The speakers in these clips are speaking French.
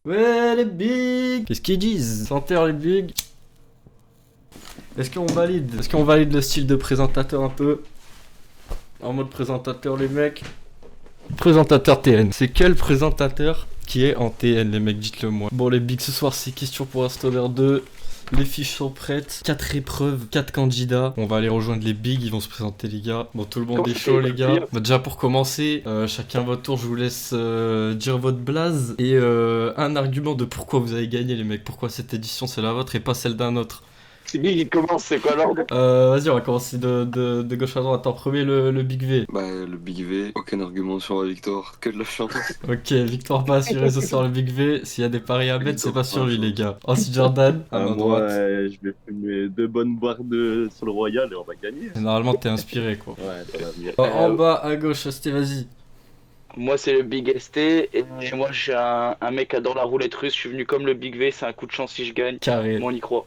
Ouais, les bigs. Qu'est-ce qu'ils disent? Senteur, les bigs. Est-ce qu'on valide? Est-ce qu'on valide le style de présentateur un peu? En mode présentateur, les mecs. Présentateur TN. C'est quel présentateur qui est en TN, les mecs? Dites-le moi. Bon, les bigs, ce soir, c'est question pour un Stoner 2. Les fiches sont prêtes, 4 épreuves, 4 candidats. On va aller rejoindre les bigs, ils vont se présenter les gars. Bon, tout le monde est chaud les gars. Bah, déjà pour commencer, chacun votre tour, je vous laisse dire votre blaze et un argument de pourquoi vous avez gagné les mecs. Pourquoi cette édition c'est la vôtre et pas celle d'un autre. C'est lui qui commence, c'est quoi l'ordre? Vas-y, on va commencer de gauche à droite. En premier le Big V. Bah, le Big V, aucun argument sur la victoire, que de la chance. Ok, victoire pas assurée ce soir le Big V. S'il y a des paris à mettre, c'est pas sur lui les gars. Ensuite Jordan, à main moi, droite. je vais fumer 2 bonnes boires sur le Royal et on va gagner. Normalement t'es inspiré quoi. Ouais, ça va bien. En bas à gauche, c'était vas-y. Moi, c'est le Big ST, et moi, je suis un mec qui adore la roulette russe. Je suis venu comme le Big V, c'est un coup de chance si je gagne. Carré. Moi, on y croit.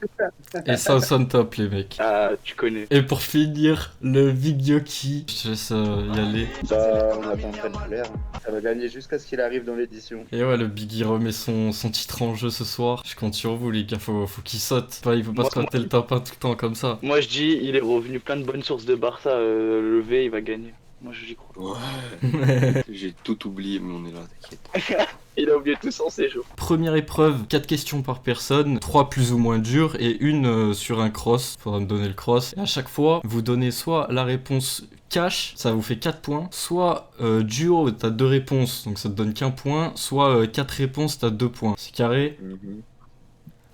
Et ça sonne top les mecs. Ah, tu connais. Et pour finir, le Big Yoki. Je te laisse y aller. Ça, on attend pas de plaire. Ça va gagner jusqu'à ce qu'il arrive dans l'édition. Et ouais, le Big il remet son titre en jeu ce soir. Je compte sur vous les gars, faut qu'il saute. Enfin, il faut pas Moi- se rater le top 1 tout le temps comme ça. Moi, je dis, il est revenu plein de bonnes sources de Barça. Le V, il va gagner. Moi, j'y crois. Ouais. J'ai tout oublié, mais on est là, t'inquiète. Il a oublié tout son séjour. Première épreuve, 4 questions par personne, 3 plus ou moins dures et une sur un cross. Faudra me donner le cross. Et à chaque fois, vous donnez soit la réponse cash, ça vous fait 4 points, soit duo, t'as 2 réponses, donc ça te donne qu'un point, soit 4 réponses, t'as 2 points. C'est carré?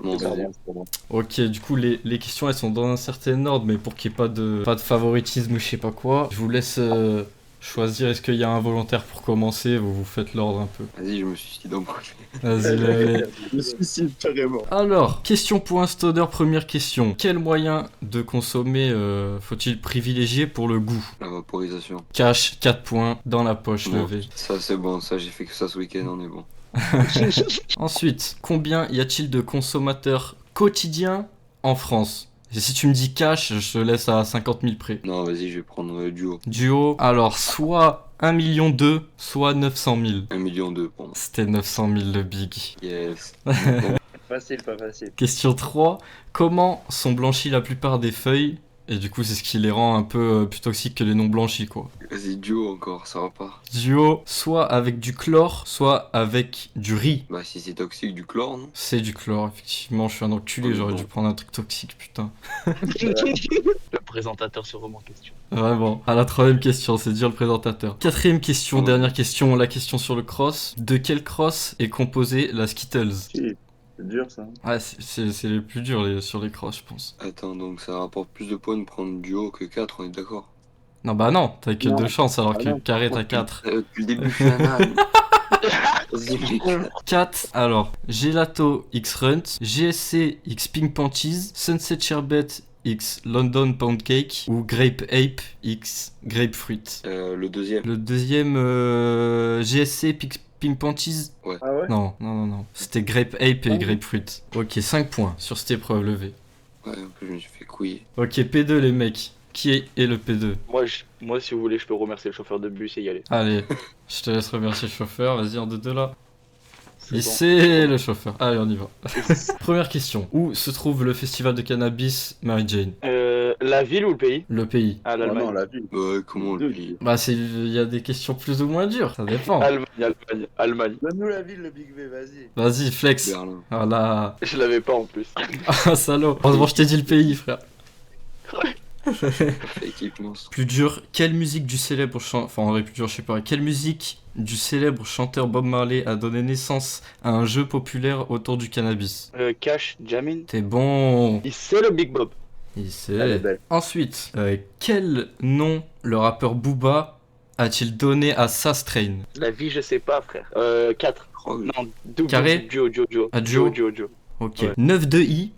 Non, C'est c'est bien. bon. C'est bon. Ok, du coup les questions elles sont dans un certain ordre, mais pour qu'il n'y ait pas de favoritisme ou je sais pas quoi, je vous laisse choisir. Est-ce qu'il y a un volontaire pour commencer? Vous faites l'ordre un peu. Vas-y, je me suis dit donc. Vas-y, allez. Je me suicide carrément. Alors, question pour un stoner, première question. Quel moyen de consommer faut-il privilégier pour le goût? La vaporisation. Cash, 4 points, dans la poche, Bon, levé. ça c'est bon, ça j'ai fait que ça ce week-end, on est bon. Ensuite, combien y a-t-il de consommateurs quotidiens en France? Et si tu me dis cash, je te laisse à 50 000 près. Non, vas-y, je vais prendre duo. Duo, alors soit 1,2 million, soit 900 000. 1,2 million pour moi. C'était 900 000 le big. Yes. Facile, pas facile. Question 3. Comment sont blanchies la plupart des feuilles? Et du coup, c'est ce qui les rend un peu plus toxiques que les non blanchis, quoi. Vas-y, duo encore, ça repart. Duo, soit avec du chlore, soit avec du riz. Bah, si c'est toxique, du chlore, non? C'est du chlore, effectivement. Je suis un enculé, j'aurais dû prendre un truc toxique, putain. Le présentateur se remet en question. Vraiment. À la troisième question, c'est dur le présentateur. Quatrième question, Ouais. dernière question, la question sur le cross. De quel cross est composée la Skittles? C'est dur ça. Ouais, c'est les plus durs sur les cross, je pense. Attends, donc ça rapporte plus de points de prendre duo que 4, on est d'accord? Non, bah non, t'as que Non. 2 chances alors Ah que non. carré t'as 4. Depuis le début, je suis un âne. Vas-y, mec. 4, alors, Gelato X Runt, GSC X Pink Panties, Sunset Sherbet X London Pound Cake ou Grape Ape X Grapefruit. Le deuxième. Le deuxième, GSC Pink Panties. Ah ouais? Non. C'était Grape Ape et Ah. Grapefruit. Ok, 5 points sur cette épreuve levée. Ouais, un peu, je me suis fait couiller. Ok, P2 les mecs. Qui est le P2? Moi, si vous voulez, je peux remercier le chauffeur de bus et y aller. Allez, je te laisse remercier le chauffeur. Vas-y, en 2-2 là. C'est Et bon. c'est le chauffeur. Allez, on y va. Première question. Où se trouve le festival de cannabis Mary Jane? La ville ou le pays? Le pays. Ah, Oh non, l'Allemagne. la ville. Ouais, comment on le lit? Bah, il y a des questions plus ou moins dures. Ça dépend. Allemagne. Donne-nous la ville, le Big V, vas-y. Vas-y, flex. Berlin. Voilà. Je l'avais pas en plus. Ah, salaud. Heureusement, je t'ai dit le pays, frère. Équipe monstre. Plus dur, quelle musique du célèbre chanteur... Enfin, en vrai, plus dur, je sais pas. Quelle musique du célèbre chanteur Bob Marley a donné naissance à un jeu populaire autour du cannabis? Cash, Jamin. T'es bon. Il sait le Big Bob. Il Elle est sait. belle. Ensuite, quel nom le rappeur Booba a-t-il donné à sa strain? La vie, je sais pas, frère. 4. Oh, Non, double. Carré. Duo. Ah, duo. Duo. Ok. Ouais. 9-2-I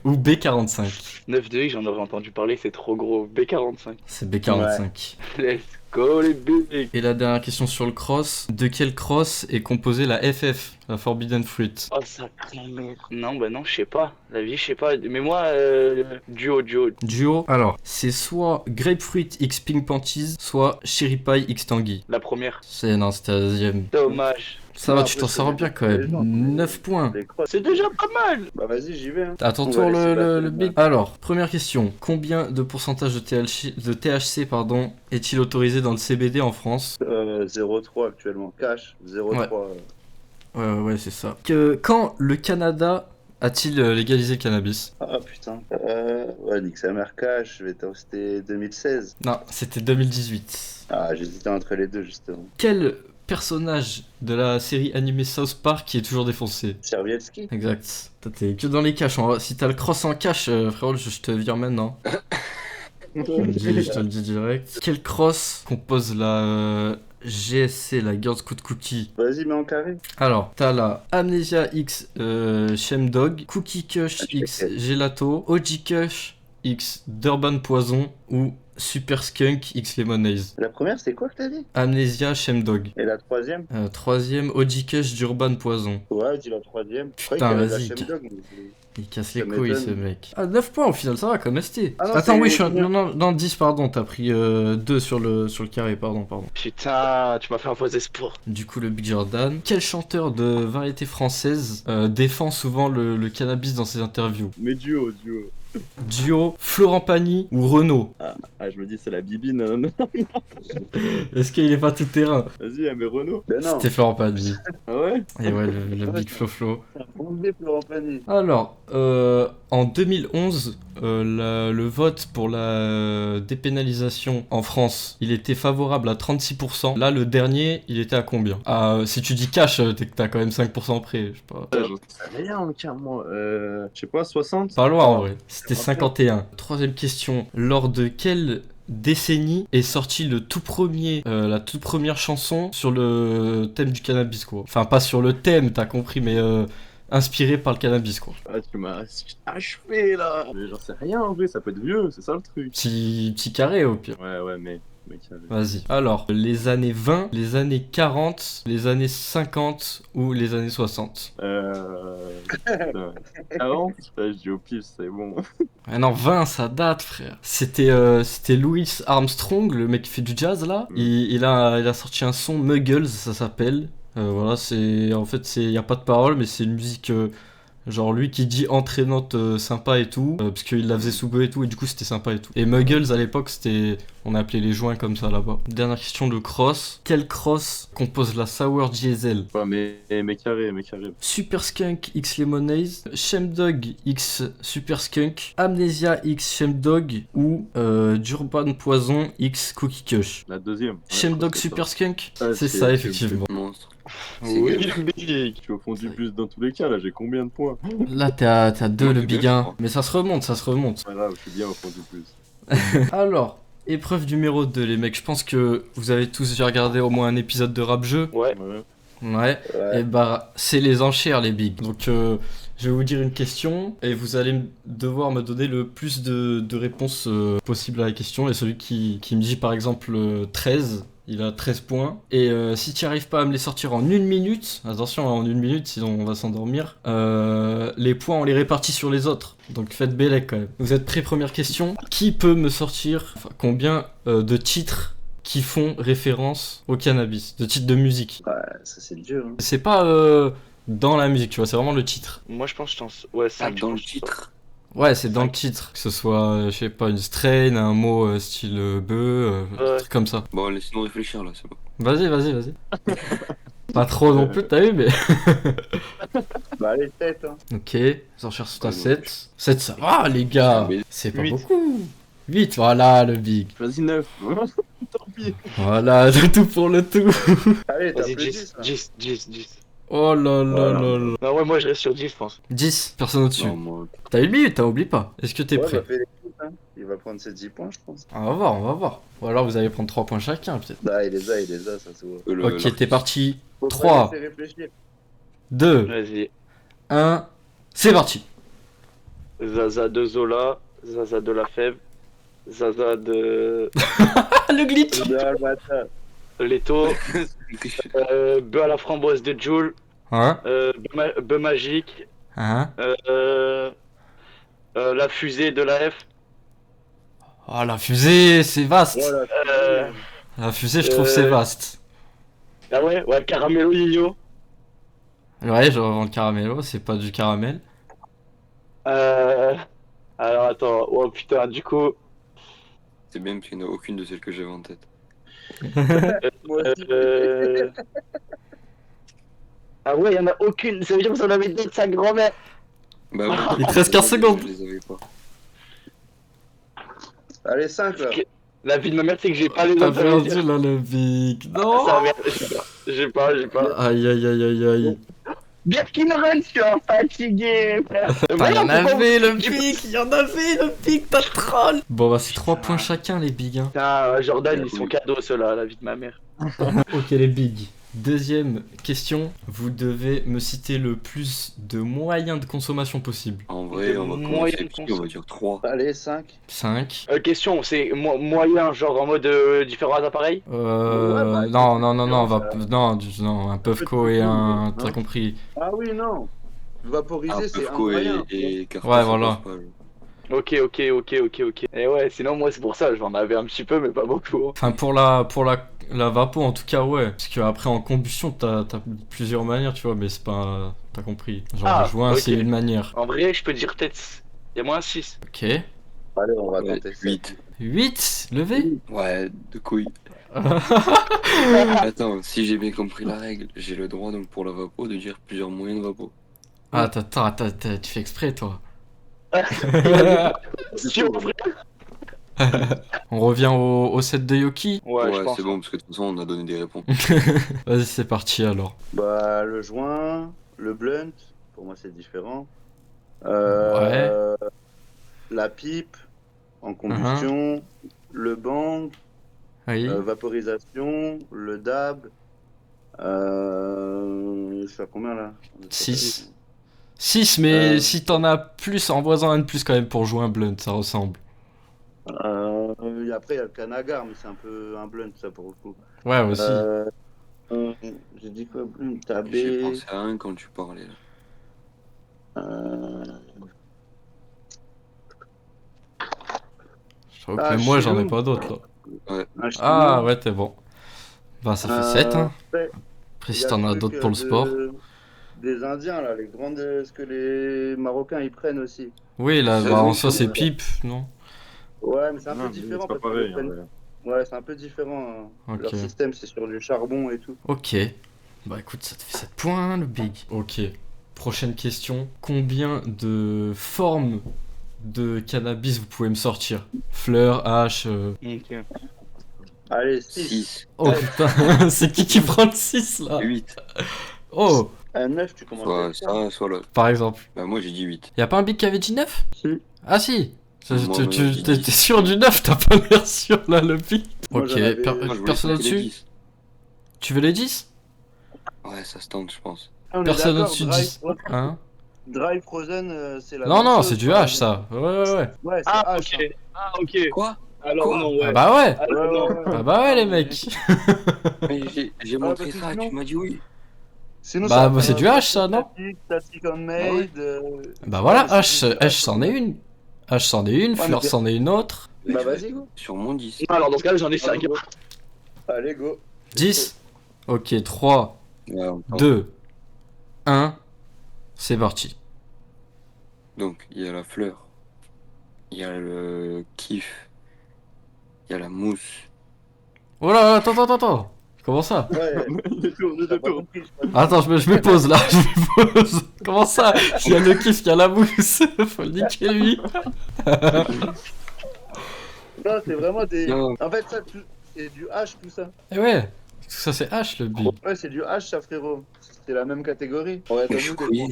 ou B45? 9-2, j'en aurais entendu parler, c'est trop gros. B45. C'est B45. Let's go, les bigs. Et la dernière question sur le cross. De quel cross est composée la FF, la Forbidden Fruit? Oh, sacré merde. Non, bah non, je sais pas. La vie, je sais pas. Mais moi, duo. Duo. Alors, c'est soit Grapefruit X Pink Panties, soit Cherry Pie X Tanguy. La première. Non, c'était la deuxième. Dommage. Ça va, Non, tu après, t'en je sors connais bien pas quand les même. gens, 9 points. Les crosses. C'est déjà pas mal. Bah vas-y, j'y vais. Hein. À ton On tour va laisser battre le les big. Alors, première question. Combien de pourcentage de THC pardon, est-il autorisé dans le CBD en France? 0,3 actuellement. Cash, 0,3. Ouais, c'est ça. Quand le Canada a-t-il légalisé le cannabis? Ah putain. Ouais, nique sa mère cash, je vais tester 2016. Non, c'était 2018. Ah, j'hésitais entre les deux justement. Quel personnage de la série animée South Park qui est toujours défoncé? Servietski. Exact. Toi, t'es que dans les caches. Si t'as le cross en cache, frérot, je te vire maintenant. Je te le dis direct. Quel cross compose la GSC, la Girls Scout Cookie? Vas-y, mets en carré. Alors, t'as la Amnesia X Shemdog, Cookie Kush X Gelato, OG Kush X Durban Poison ou Super Skunk X Lemonade. La première, c'est quoi que t'as dit? Amnesia Shemdog. Et la troisième? Troisième, OG Kush Durban Poison. Ouais, dis la troisième. Je croyais Putain, qu'il y avait vas-y. la Shemdog, mais Il casse les Ça couilles m'étonne. ce mec. Ah, 9 points au final, ça va comme ST. Ah non, Attends, c'est- oui, non, 10, pardon, t'as pris 2 sur le carré, pardon. Putain, tu m'as fait un faux espoir. Du coup, le Big Jordan. Quel chanteur de variété française défend souvent le cannabis dans ses interviews? Mais duo. Duo, Florent Pagny ou Renaud? Ah, je me dis, c'est la bibine. Hein. Est-ce qu'il est pas tout terrain? Vas-y, mais Renault. Ben non. C'était Florent Pagny. Ah ouais? Et ouais, le Big Flo. On dit Florent Pagny. Alors, en 2011, le vote pour la dépénalisation en France, il était favorable à 36%. Là, le dernier, il était à combien? Si tu dis cash, t'as quand même 5% près, je sais pas. Rien, carrément. Je sais pas, 60? Pas loin en vrai, c'était 51. Troisième question, lors de quelle décennie est sorti la toute première chanson sur le thème du cannabis quoi? Enfin pas sur le thème, t'as compris, mais inspiré par le cannabis quoi. Ah, tu m'as achevé là. Mais j'en sais rien en vrai, ça peut être vieux, c'est ça le truc. Petit carré au pire. Ouais, mais. Vas-y. Alors, les années 20, les années 40, les années 50 ou les années 60? Putain. 40? Je dis au pif, c'est bon. Ah non, 20, ça date, frère. C'était Louis Armstrong, le mec qui fait du jazz là. Il a sorti un son, Muggles, ça s'appelle. Voilà, il y a pas de parole, mais c'est une musique. Genre lui qui dit entraînante sympa et tout, parce qu'il la faisait sous peu et tout, et du coup c'était sympa et tout. Et Muggles à l'époque on appelait les joints comme ça là-bas. Dernière question de cross. Quel cross compose la Sour Diesel? Ouais, mais carré. Super Skunk X Lemonade, Shemdog X Super Skunk, Amnesia X Shemdog ou Durban Poison X Cookie Kush? La deuxième. Shemdog Super Skunk? Ah, C'est c'est- ça effectivement. Monstre. Oui, Je suis au fond du bus dans tous les cas, là j'ai combien de points? Là t'as 2 le Ouais, big bien, 1. je crois. Mais ça se remonte. Voilà, je suis bien au fond du bus. Alors, épreuve numéro 2 les mecs, je pense que vous avez tous déjà regardé au moins un épisode de rap jeu. Ouais. Ouais. Ouais. Et bah c'est les enchères les bigs. Donc je vais vous dire une question et vous allez devoir me donner le plus de réponses possibles à la question. Et celui qui me dit par exemple 13, il a 13 points. Et si tu arrives pas à me les sortir en 1 minute, attention en 1 minute sinon on va s'endormir, les points on les répartit sur les autres. Donc faites bellec quand même. Vous êtes prêts? Première question. Qui peut me sortir combien de titres qui font référence au cannabis, de titres de musique? Ouais, ça c'est dur. Hein. C'est pas dans la musique, tu vois, c'est vraiment le titre. Moi je pense que ouais, Ah, 5 dans le titre. Ouais, c'est dans le titre. Que ce soit, je sais pas, une strain, un mot style bœuf, un Ouais. truc comme ça. Bon, laisse-nous réfléchir là, c'est bon. Vas-y. Pas trop non plus, t'as eu, mais. Bah allez, 7 hein. Ok, j'en cherche sur ta Ouais, 7. 7, ça va, les gars. Mais- C'est pas 8. beaucoup. 8, voilà le big. Vas-y, 9. Tant pis. Voilà, le tout pour le tout. Allez, t'as Vas-y, plus 10, 10. 10. Oh là là Voilà. là là. Non, ouais, moi je reste sur 10, je pense. 10, personne au-dessus. Non, moi. T'as 1 minute, oublie pas. Est-ce que t'es Ouais, prêt? bah, fais les coups, hein. Il va prendre ses 10 points, je pense. On va voir. Ou alors vous allez prendre 3 points chacun, peut-être. Bah, il les a, ça se voit. Ok, t'es parti. Faut 3, pas laisser réfléchir. 2, Vas-y. 1, c'est parti. Zaza de Zola, Zaza de la Fève, Zaza de Ah, le glitch. Bien, le bâtard. Leto, bœuf à la framboise de Joule, Hein? bœuf magique, Hein? la fusée de la F, Oh, la fusée, c'est vaste. Voilà. Euh, La fusée, je trouve c'est vaste. ah ouais, Caramello Nino, Ouais, je revends le caramello, c'est pas du caramel. Alors attends, oh putain, du coup. C'est bien parce qu'il n'y en a aucune de celles que j'avais en tête. Moi aussi. Ah ouais, y en a aucune, ça veut dire que vous en avez dit de sa grand-mère. Bah ouais. Il te reste 15 secondes. Je les avais pas. Allez, 5 là. La vie de ma mère, c'est que j'ai pas les T'as autres. ça veut perdu dire. là le big. Non. Ça merde, j'ai pas. Aïe aïe aïe aïe aïe. Birkin Run, je suis un fatigué, frère. Ah, y en Pourquoi avait le j'ai- big, y en avait le big, t'as troll. Bon bah c'est 3 points chacun les bigs. Hein. Putain, Jordan, ils sont cadeaux ceux-là, la vie de ma mère. Ok les bigs. Deuxième question, vous devez me citer le plus de moyens de consommation possible. En vrai, on va Moyen commencer de petit, on va dire 3. Allez, 5. 5. Question, c'est moyen, genre en mode différents appareils? Ouais, bah, Non, non, non, non, non, un peu de Puffco et tout, un. hein. T'as compris. Ah oui, non. Vaporiser, c'est un Puffco moyen. et Carrefour. Ouais, ça voilà. passe pas, genre. Ok. Et ouais, sinon moi c'est pour ça, j'en avais un petit peu, mais pas beaucoup. Enfin pour la vapo en tout cas ouais. Parce qu'après en combustion t'as plusieurs manières tu vois mais c'est pas. T'as compris. Genre Ah, le joint ok. c'est une manière. En vrai, je peux dire peut-être. Il y a moins 6. Ok. Allez, on va Ouais, tenter ça. 8. 8 levé. Ouais, de couilles. Attends, si j'ai bien compris la règle, j'ai le droit donc pour la vapo de dire plusieurs moyens de vapo. Ah attends, tu fais exprès toi. On revient au set de Yoki. Ouais, je pense. c'est bon parce que de toute façon on a donné des réponses. Vas-y c'est parti alors. Bah, le joint, le blunt, pour moi c'est différent. La pipe en combustion, le bang, Oui. vaporisation, le dab. Je suis à combien là? 6. 6 mais Euh. si t'en as plus, envoie-en un de plus quand même pour jouer un blunt, ça ressemble. Et après, il y a le Kanagar, mais c'est un peu un blunt, ça, pour le coup. Ouais aussi. J'ai dit quoi, blunt, J'ai tabé. pensé à un quand tu parlais là. Je trouve que même moi j'en ai pas d'autres là. Un Ah chinois. ouais t'es bon. Bah ça fait 7 hein. Après, Après il y si a t'en le as truc, d'autres pour le sport. Des Indiens, là, les grandes. Ce que les Marocains ils prennent aussi. Oui là Ça, bah en oui, soi c'est ouais. pipe, non? Ouais, mais c'est un Non, peu mais différent. c'est pas parce que pareil. ils prennent- Ouais, c'est un peu différent. Hein. Ok. Leur système, c'est sur du charbon et tout. Ok. Bah écoute, ça te fait 7 points le big. Ok. Prochaine question. Combien de formes de cannabis vous pouvez me sortir? Fleurs, hache. Allez, 6. 6, Oh putain, c'est qui prend le 6 là? 8. Oh, Un 9, tu commences à Soit le faire. ça, soit l'autre. par exemple. Bah moi j'ai dit 8. Y'a pas un big qui avait dit 9? Si. Ah si. Moi, maintenant, j'ai dit T'es 10. sûr du 9? T'as pas l'air sûr là le big? Moi, Ok, j'en avais- Moi, je voulais personne tenter les au-dessus? 10. Tu veux les 10? Ouais, ça se tente, je pense. Ah, on est Personne d'accord, au-dessus de dry- 10. Hein? Dry frozen, c'est la Non, même non, chose, c'est du par H exemple. ça. Ouais. Ouais, c'est Ah, H. ok. Ah, ok. Quoi? Alors, Quoi non, ouais. Ah bah ouais. Alors, non. Ah bah ouais les mecs. Mais j'ai montré parce que ça, sinon- tu m'as dit oui. Sinon, Bah, ça bah, c'est du H, ça, non? Static handmade. Ah ouais. Bah voilà, ouais, c'est H, du H c'en est une. H c'en est une, Ouais, Fleur mais- c'en est une autre. Bah, vas-y, go. Sur mon 10. Alors, dans ce cas, j'en ai 5. Allez, go. 10. Ok, 3, Ouais, 2, 1. C'est parti. Donc, il y a la fleur. Il y a le kiff. Il y a la mousse. Oh là, attends. Comment ça? Ouais, t'as pas compris, je crois. Attends, je me pose là, je me pose. Comment ça? Il y a le kiff, il y a la mousse. Faut le niquer lui. Non, c'est vraiment des. Non. En fait, ça, c'est du H, tout ça. Eh ouais, ça c'est H le big. Ouais, c'est du H, ça, frérot. C'est la même catégorie. Ouais, Mais je suis couillé.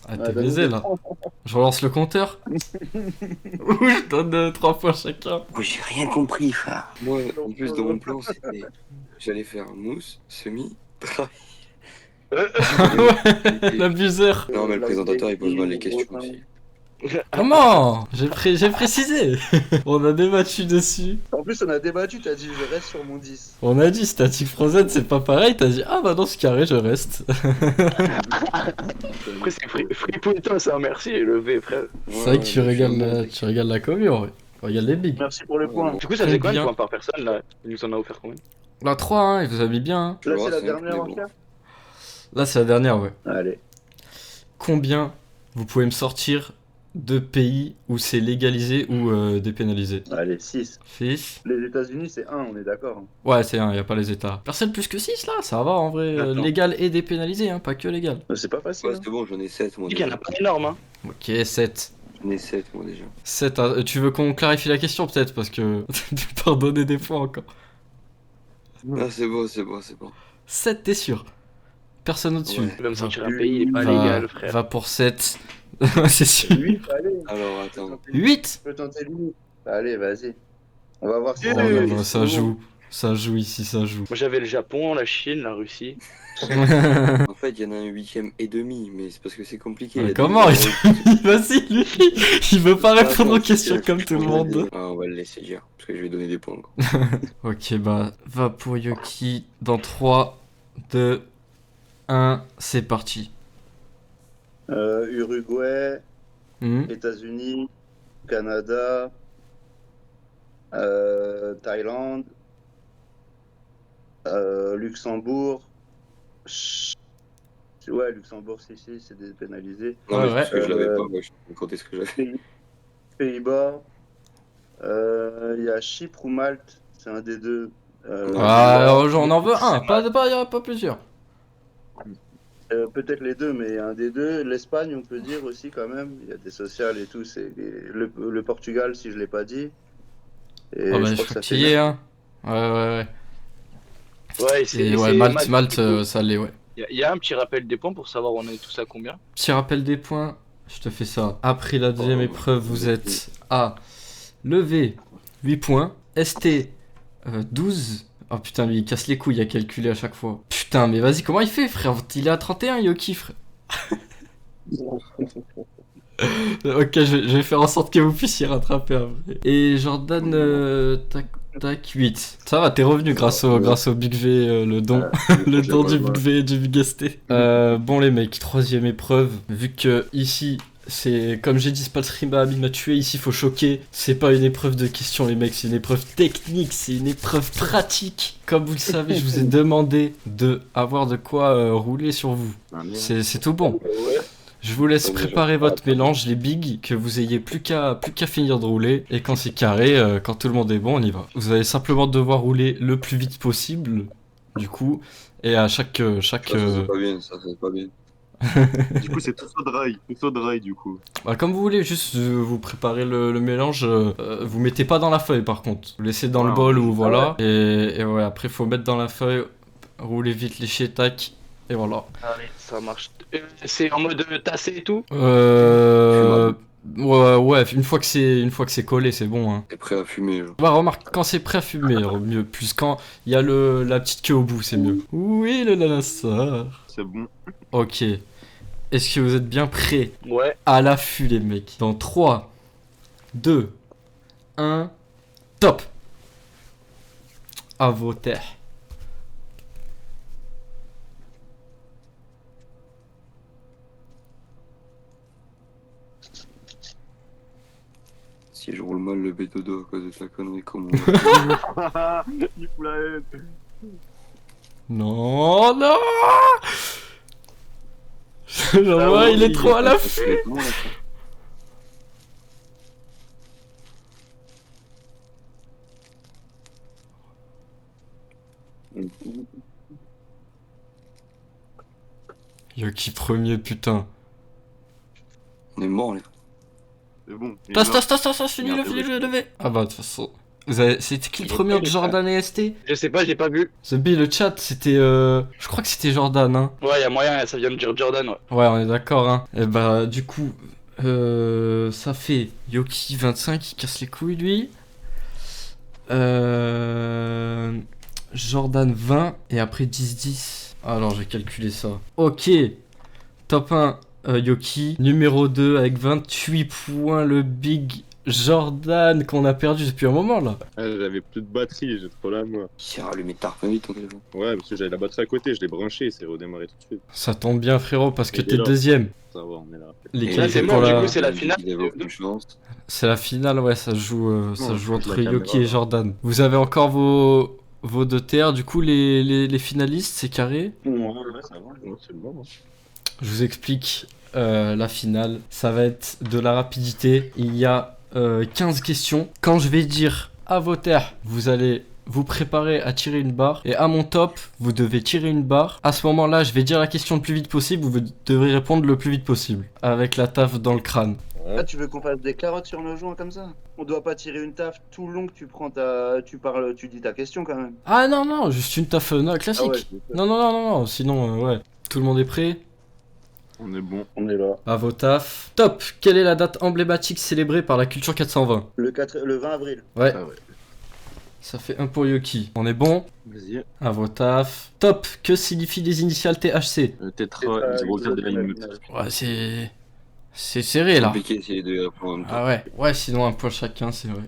Ah, Ouais, t'es donne-nous baisé des là. points. Je relance le compteur. Ouh, je donne 3 points chacun. Moi, j'ai rien compris, frère. Moi, en plus de mon plan, c'était. J'allais faire mousse, semi, dry. L'abuseur. Non, mais le présentateur, il pose mal les questions aussi. Comment? J'ai précisé. On a débattu dessus. En plus, on a débattu, t'as dit je reste sur mon 10. On a dit Static Frozen c'est pas pareil, t'as dit ah bah dans ce carré je reste. Après, c'est Free ça, merci, le V, frère. C'est vrai que tu régales la commu en vrai. Regarde les bigs. Merci pour le point. Du coup, ça faisait combien de Combien points par personne là? Il nous en a offert combien? La 3 hein, il vous a mis bien. hein. Tu Là, vois, c'est la cinq, dernière mais en bon. cas. Là, c'est la dernière, ouais. Allez. Combien vous pouvez me sortir de pays où c'est légalisé ou dépénalisé? Allez, 6. 6. Les États-Unis, c'est 1, on est d'accord. Ouais, c'est un, y a pas les états. Personne plus que 6 là, ça va en vrai. Attends. Légal et dépénalisé, hein, pas que légal. C'est pas facile. Ouais, hein. c'est bon, j'en ai 7 moi Il y en déjà. a pas énorme, hein. Ok, 7. J'en ai 7 moi déjà. 7, tu veux qu'on clarifie la question peut-être parce que tu peux redonner des points encore. Ah, c'est bon, c'est bon, c'est bon. 7, t'es sûr? Personne au-dessus. Ouais. Tu vas me sortir un pays, il est pas Va, légal, frère. va pour 7. C'est sûr. 8, allez. Alors, attends. 8. Je peux tenter 8. Allez, vas-y. On va voir si Oh ça là va. là, ça joue. Ça joue ici, ça joue. Moi j'avais le Japon, la Chine, la Russie. En fait, il y en a un 8ème et demi, mais c'est parce que c'est compliqué. Mais il y a comment des- Vas-y, lui, il veut pas répondre aux Attends, questions je- comme je tout le prends monde. Ah, on va le laisser dire, parce que je vais donner des points. Quoi. Ok, bah, va pour Yoki dans 3, 2, 1, c'est parti. Uruguay, Hmm. États-Unis, Canada, Thaïlande, Luxembourg. Ouais, Luxembourg, si, c'est dépénalisé. Non, Ouais, mais c'est parce que je l'avais ouais. pas, moi, je vais compter ce que j'avais. Pays-Bas. Il y a Chypre ou Malte, c'est un des deux. Ah, on en veut un, pas plusieurs. Peut-être les deux, mais un des deux. L'Espagne, on peut dire aussi quand même. Il y a des sociales et tout. C'est le Portugal, si je l'ai pas dit. Et Oh, bah, je je crois crois que que ça tu fait y es, hein. Ouais. Ouais, Et ouais, Malte, ça l'est, ouais. Il y a un petit rappel des points pour savoir on est tous à combien. Petit rappel des points, je te fais ça. Après la deuxième Oh, épreuve, vous êtes à levé 8 points, ST 12. Oh putain, lui il casse les couilles à calculer à chaque fois. Putain, mais vas-y, comment il fait, frère? Il est à 31, Yoki, frère. Ok, je vais faire en sorte que vous puissiez rattraper après. Et Jordan, tac, 8. Ça va, t'es revenu grâce au Big V, le don. Le don du Big V et du Big ST. Bon les mecs, troisième épreuve. Vu que ici, c'est comme j'ai dit, c'est pas le stream à m'a tué. Ici, faut choquer. C'est pas une épreuve de questions, les mecs. C'est une épreuve technique. C'est une épreuve pratique. Comme vous le savez, je vous ai demandé de avoir de quoi rouler sur vous. Ah, merde. C'est tout bon. Je vous laisse préparer votre mélange, les bigs, que vous ayez plus qu'à finir de rouler. Et quand c'est carré, quand tout le monde est bon, on y va. Vous allez simplement devoir rouler le plus vite possible, du coup. Et à chaque Ça, c'est pas bien, ça, c'est pas bien. Du coup, c'est tout saut de rail, du coup. Bah, comme vous voulez, juste vous préparez le mélange. Vous mettez pas dans la feuille par contre. Vous laissez dans le Ouais, bol ou voilà. Et ouais, après faut mettre dans la feuille. Rouler vite, lécher, tac. Et voilà. Allez, ça marche. C'est en mode tassé et tout. Ouais, une fois que c'est collé, c'est bon. Hein. T'es prêt à fumer, genre. Bah remarque, quand c'est prêt à fumer, mieux. Plus quand il y a la petite queue au bout, c'est mieux. Oui, le lanassar. C'est bon. Ok. Est-ce que vous êtes bien prêts Ouais. à l'affût, les mecs? Dans 3, 2, 1, top. À vos terres. Si je roule mal le B2 à cause de ta connerie, comment Il fout la haine. Non, non. Ouais, il est trop à l'affût. Yoki premier, putain. On est mort, là. C'est bon. Tasse, finis-le, levé. Ah bah, de toute façon. C'était qui le premier de Jordan et ST? Je sais pas, j'ai pas vu. The B, le chat, c'était. Je crois que c'était Jordan, hein. Ouais, y a moyen, ça vient de dire Jordan, ouais. Ouais, on est d'accord, hein. Et bah, du coup, ça fait Yoki 25 qui casse les couilles, lui. Jordan 20 et après 10-10. Alors, je vais calculer ça. Ok, top 1, Yoki. Numéro 2 avec 28 points, le Big Jordan qu'on a perdu depuis un moment là. Ah, j'avais plus de batterie, j'ai trop la moi. Il s'est rallumé tard, pas vite ton téléphone. Ouais, parce que j'avais la batterie à côté, je l'ai branché, c'est redémarré tout de suite. Ça tombe bien, frérot, parce que Il est t'es là. deuxième. Ça va, on est là. Les Et qualités c'est pour bon, du la... coup, c'est la finale. Il avait aucune chance. C'est la finale, ouais, ça joue Non, entre la Yoki caméra. et Jordan. Vous avez encore vos deux terres. Du coup, les finalistes, c'est carré. Ouais, ça va, ouais, c'est bon. Je vous explique la finale. Ça va être de la rapidité. Il y a 15 questions. Quand je vais dire à vos terres, vous allez vous préparer à tirer une barre. Et à mon top, vous devez tirer une barre. À ce moment-là, je vais dire la question le plus vite possible. Vous devrez répondre le plus vite possible. Avec la taf dans le crâne. Ah, tu veux qu'on fasse des carottes sur nos joints comme ça? On doit pas tirer une taf tout le long que tu prends tu dis ta question quand même. Ah non, non, juste une taf classique. Ah ouais, Non, non, non, non, non. Sinon, ouais. Tout le monde est prêt? On est bon. on est là. À vos taf. Top. Quelle est la date emblématique célébrée par la culture 420? Le 20 avril. Ouais. Ah ouais. Ça fait un pour Yoki. On est bon? Vas-y. À vos taf. Top. Que signifient les initiales THC? Tétra, hydrogel de la limite. Ouais, c'est serré là. Compliqué essayer de répondre en même temps. Ah ouais. Ouais, sinon un point chacun, c'est vrai.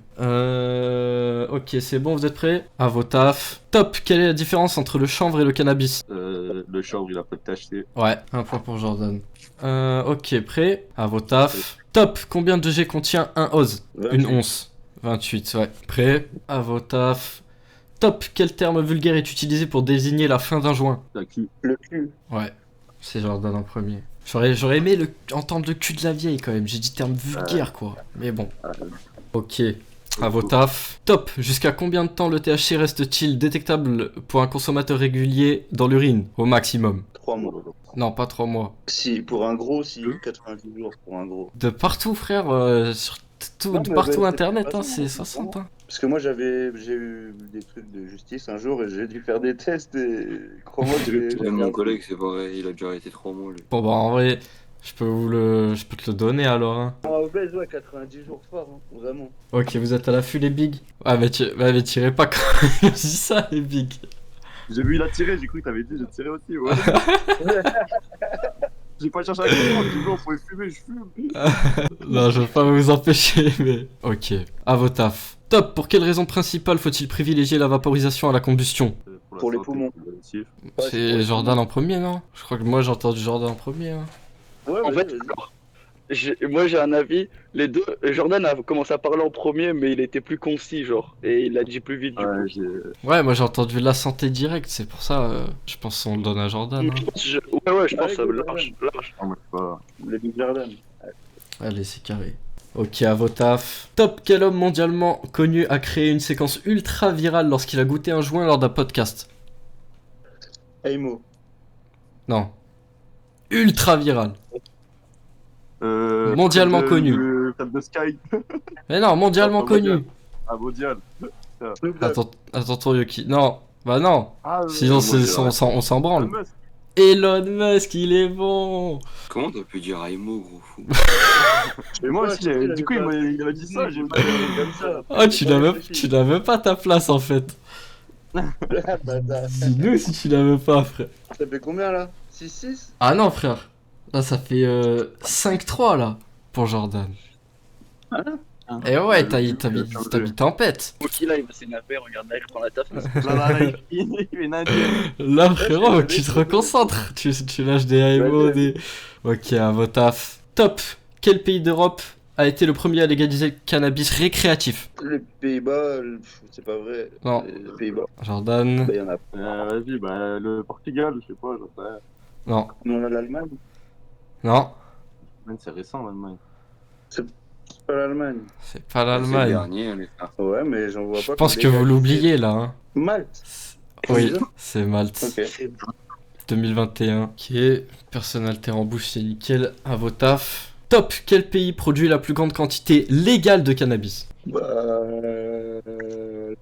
Ok, c'est bon, vous êtes prêts? À vos taf. Top. Quelle est la différence entre le chanvre et le cannabis? Le chanvre, il a pas de THC. Ouais, un point pour Jordan. Ok, prêt? À vos taf. Top. Combien de G contient un ose? Une once. 28, ouais. Prêt? À vos taf. Top. Quel terme vulgaire est utilisé pour désigner la fin d'un joint? La cul. Le cul. Ouais, c'est Jordan en premier. J'aurais aimé entendre le cul de la vieille quand même. J'ai dit terme vulgaire quoi. Mais bon. Ok. À vos taf. Top. Jusqu'à combien de temps le THC reste-t-il détectable pour un consommateur régulier dans l'urine? Au maximum. 3 mois. Non, pas 3 mois. Si, pour un gros, si, 90 jours pour un gros. De partout frère, sur Non, de mais partout bah, internet, c'est hein, pas ça, c'est c'est 60. Hein. Parce que moi j'ai eu des trucs de justice un jour et j'ai dû faire des tests et crois-moi que Même mon collègue, c'est pareil, il a déjà arrêté 3 mois lui. Bon bah en vrai, je peux te le donner alors. Hein. En obèse, ouais, 90 jours fort, hein, vraiment. Ok, vous êtes à l'affût les bigs? Ah mais tirez pas quand même, je dis ça les bigs. J'ai vu, il a tiré, j'ai cru que t'avais dit, j'ai tiré aussi, ouais. J'ai pas cherché à comprendre, j'ai vu, on pouvait fumer, je fume. Non, je veux pas vous empêcher, mais... Ok, à vos taf. Top, pour quelle raison principale faut-il privilégier la vaporisation à la combustion? Pour les poumons. C'est Jordan en premier, non? Je crois que moi j'ai entendu Jordan en premier. Hein. Ouais, En vas-y, fait, vas-y. moi j'ai un avis. Les deux, Jordan a commencé à parler en premier, mais il était plus concis, genre. Et il a dit plus vite, du coup. Ouais, j'ai... Ouais, moi j'ai entendu la santé directe, c'est pour ça, je pense qu'on le donne à Jordan. Hein. Ouais, je pense Allez, go, large. Ah, moi, je sais pas... Les Big Jordan. Allez, c'est carré. Ok, à vos taf. Top, quel homme mondialement connu a créé une séquence ultra virale lorsqu'il a goûté un joint lors d'un podcast? Aimo. Non. Ultra viral. Mondialement connu. Le table de Sky. Mais non, mondialement Ah, connu. Ah, mondial. Attends, ton Yoki. Non, bah non. Ah, Sinon, on s'en branle. Elon Musk, il est bon. Comment t'as pu dire Aimo, gros fou? Et moi aussi, du coup, il m'a dit ça, j'ai pas... comme ça. Oh, tu n'avais pas ta place en fait. Bâtard. Dis-nous si tu l'avais pas, frère. Ça fait combien là? 6-6? Ah non, frère. Là, ça fait 5-3 là pour Jordan. Et ouais, t'as mis tempête. Ok, là, il va s'énerver, regarde là, il reprend la taf. Il fait nadir. Là, frérot, tu te reconcentres. Tu lâches des AMO, des. Ok, à vos taf. Top. Quel pays d'Europe a été le premier à légaliser le cannabis récréatif? Les Pays-Bas, c'est pas vrai. Non. Les Pays-Bas, Jordan. bah, y en a. Vas-y, bah, le Portugal, je sais pas, j'en sais rien. Non. On a l'Allemagne. Non. C'est récent, l'Allemagne. C'est pas l'Allemagne. C'est pas C'est le l'Allemagne. dernier, les frères. Ouais, mais j'en vois pas. Je pense que vous l'oubliez là. Hein. Malte. Oui, c'est Malte. Ok. 2021. Ok. Personne terre en bouche, c'est nickel. À vos taf. Top. Quel pays produit la plus grande quantité légale de cannabis? Bah.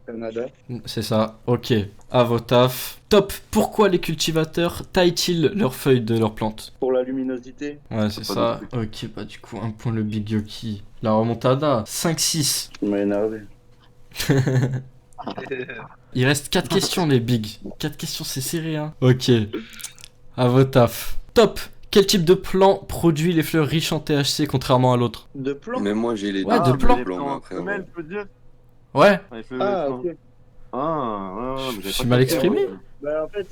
Canada. C'est ça. Ok. À vos taf. Top. Pourquoi les cultivateurs taillent-ils leurs feuilles de leurs plantes? Pour la luminosité. Ouais, c'est ça. Ok, bah du coup, un point le Big Yoki. La remontada. 5-6. Il m'a énervé. Il reste 4 questions, les Bigs. 4 questions, c'est serré, hein. Ok. À vos taf. Top. Quel type de plant produit les fleurs riches en THC contrairement à l'autre? De plan. Même moi, j'ai les Ouais, deux de plan. moi, frérot. Femelle, je peux dire. Ouais. Ouais, Ah, ok. Ah, ouais, mais Je j'avais suis pas mal capté, exprimé. ouais. Bah, en fait.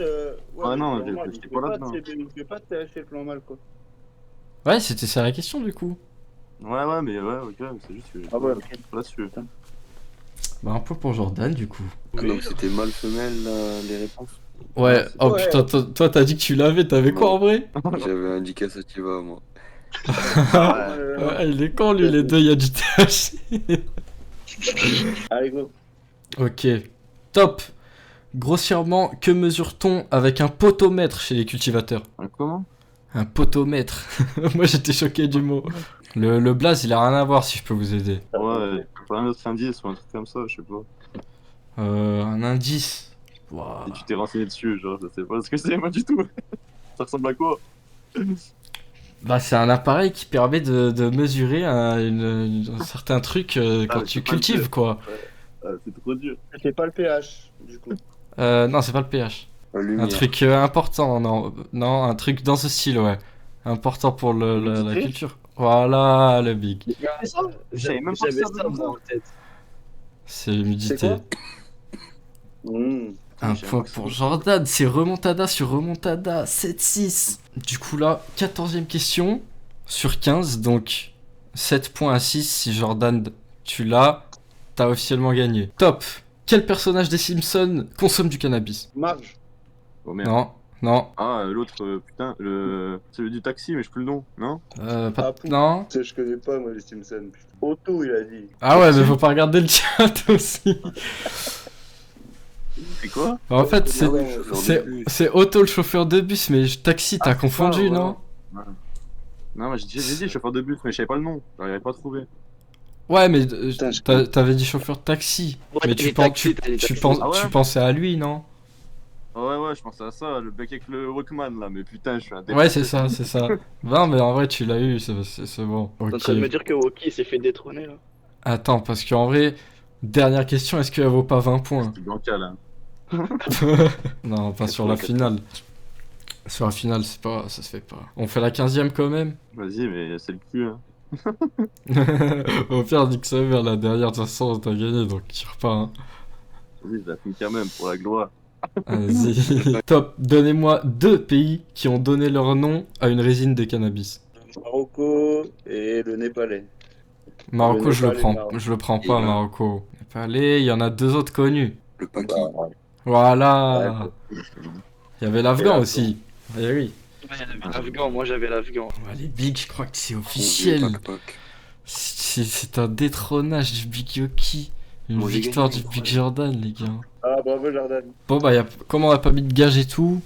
Ouais, Ah non, le plan mal, j'étais il pas fait là-dedans. Il fait pas de THC plan mal, quoi. Ouais, c'était ça la question, du coup. Ouais, mais ouais, ok, c'est juste que. Ah ouais, ok. Là-dessus. Bah, un point pour Jordan, du coup. Ah, donc c'était mâle femelle les réponses. Ouais, oh Ouais. putain, toi t'as dit que tu l'avais, t'avais quoi en vrai? J'avais indiqué Sativa moi. Ouais, il est con lui, les deux, il y a du THC. Allez, go. Ok, top. Grossièrement, que mesure-t-on avec un potomètre chez les cultivateurs? Comment? Un potomètre. Moi j'étais choqué du mot. Le blaze, il a rien à voir si je peux vous aider. Ouais, pas un autre indice ou un truc comme ça, je sais pas. Un indice. Ouah. Et tu t'es renseigné dessus, genre, je sais pas ce que c'est, moi du tout. Ça ressemble à quoi? Bah, c'est un appareil qui permet de mesurer un certain truc quand mais tu c'est pas cultives, le- quoi. Ah, c'est trop dur. C'est pas le pH, du coup. Non, c'est pas le pH. La Un lumière. truc important, non, un truc dans ce style, ouais. Important pour la L'humidité culture. Voilà, le big. C'est ça? Je savais même pas que J'avais ça ça comme moi ça. en tête. C'est l'humidité. C'est quoi Un J'aime point pas pour ça. Jordan, c'est remontada sur remontada, 7-6. Du coup là, 14e question sur 15, donc 7 points à 6. Si Jordan, tu l'as, t'as officiellement gagné. Top. Quel personnage des Simpsons consomme du cannabis? Marge. Oh merde. Non, non, Ah, l'autre, putain, celui du taxi, mais je plus le nom, non? Ah, pou- non. Tu sais, je connais pas, moi, les Simpsons. Putain. Otto, il a dit. Ah ouais, mais faut pas regarder le chat aussi. C'est quoi? En fait, c'est... Ouais, C'est Otto le chauffeur de bus, mais taxi, t'as Ah, confondu, c'est ça, non? Non, mais j'ai dit chauffeur de bus, mais je savais pas le nom. J'arrivais pas à trouver. Ouais, mais Putain, je- t'avais dit chauffeur de taxi. Ouais, Mais t'as tu, dit penses, taxi, t'as dit tu, taxi. penses, Ah ouais tu pensais à lui, non? Ouais, je pensais à ça, le mec avec le Walkman là, mais putain, je suis un Ouais, c'est ça, c'est ça. Non, mais en vrai, tu l'as eu, c'est bon. T'es en Ok. train de me dire que Woki s'est fait détrôner là? Attends, parce qu'en vrai, dernière question, est-ce qu'elle vaut pas 20 points? C'est bancal, hein. Non, pas sur la finale. Sur la finale, c'est pas, ça se fait pas. On fait la 15e quand même? Vas-y, mais c'est le cul, hein. Au pire, nique sa mère, la dernière, de toute façon, t'as gagné, donc tire pas, hein. Vas-y, je la finis quand même, pour la gloire. Vas-y. Top. Donnez-moi 2 pays qui ont donné leur nom à une résine de cannabis. Marocco et le Népalais. Marocco, Le je le Népal et prends, Maroc. je le prends pas, Et là. Marocco. Népalais, il y en a 2 autres connus. Le Paki. Voilà. Il y avait l'Afghan Et aussi. Eh oui. Ouais, il y avait l'Afghan, moi j'avais l'Afghan. Ouais, les bigs, je crois que c'est Le officiel. Pac-Pac. C'est un détrônage du Big Yoki. Une Moi, j'ai victoire gagné, du Big incroyable. Jordan, les gars. Ah, bravo, Jordan. Bon, bah, comme on a pas mis de gage et tout,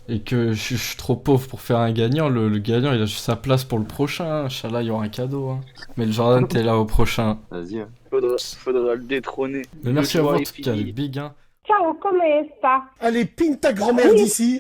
et que je suis trop pauvre pour faire un gagnant, le gagnant, il a juste sa place pour le prochain. Hein. Inch'Allah, il y aura un cadeau. Hein. Mais le Jordan, t'es là au prochain. Vas-y, hein. Faudra le détrôner. Mais merci à Le vous, en joueur tout est cas, fini. les bigs. Hein. Ciao, come sta? Allez, pine ta grand-mère d'ici.